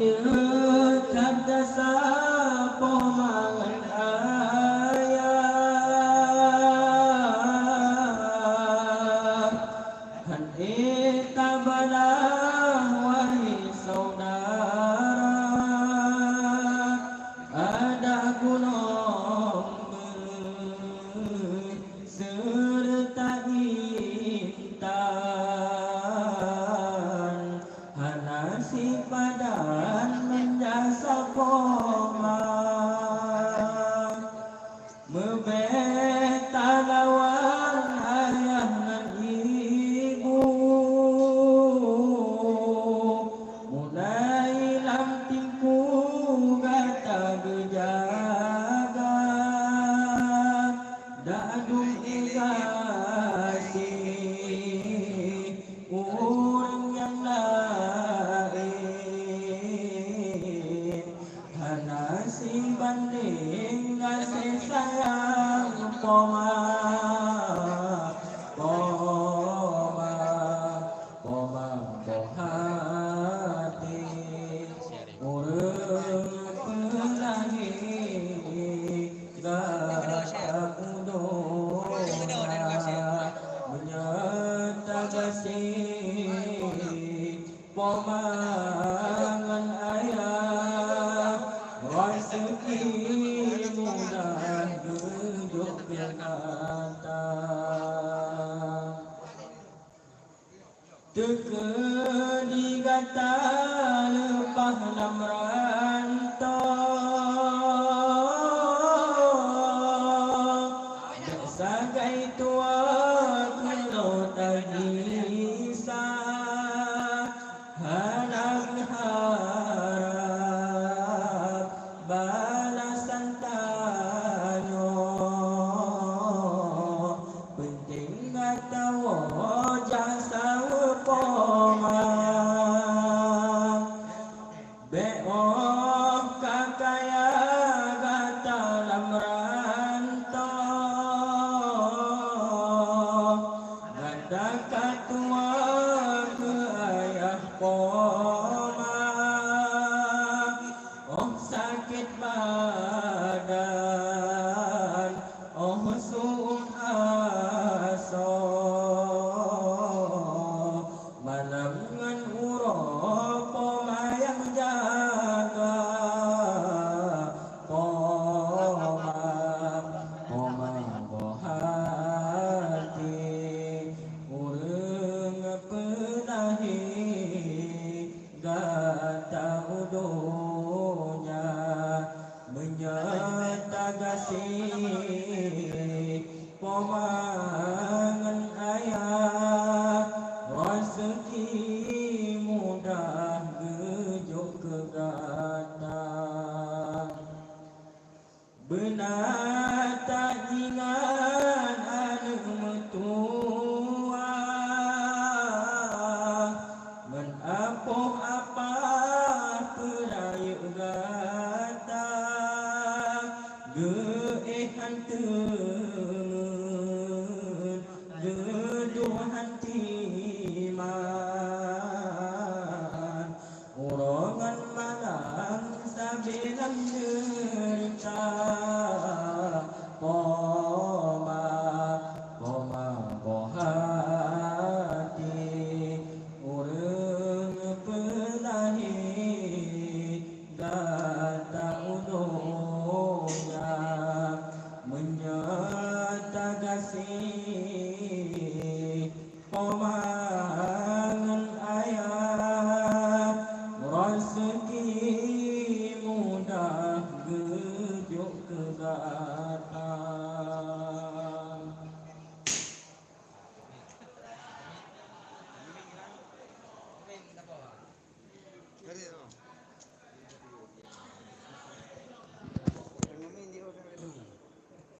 Kata siapa mangan ayah kan kita balah wahai saudara ada gunung serta intan hanasi padan menjasa koma membeta lawan ayah dan ibu mulai lamtingku gata berjaga dadung kasih orang yang lain hanasi banding kasih sayang koma koma koma hati orang pelagi gak menyata kasih pomangan ayah rezeki mudah duduk kata teka digata lepah lam rantau sagai tua kulo tagisa harap harap balasan tanyo penting tahu jasa poma beo kakaya gata lam rantau gata katua ke ayah poma oh sakit badan oh suung aso malangan urop pomayang jaga poma poma bohati urang penahi gata udonya menyata kasih pomangan ayah rezeki mudah gejuk ke gata benar tak ingat anak metua menapuh apa peraya gata geih hantu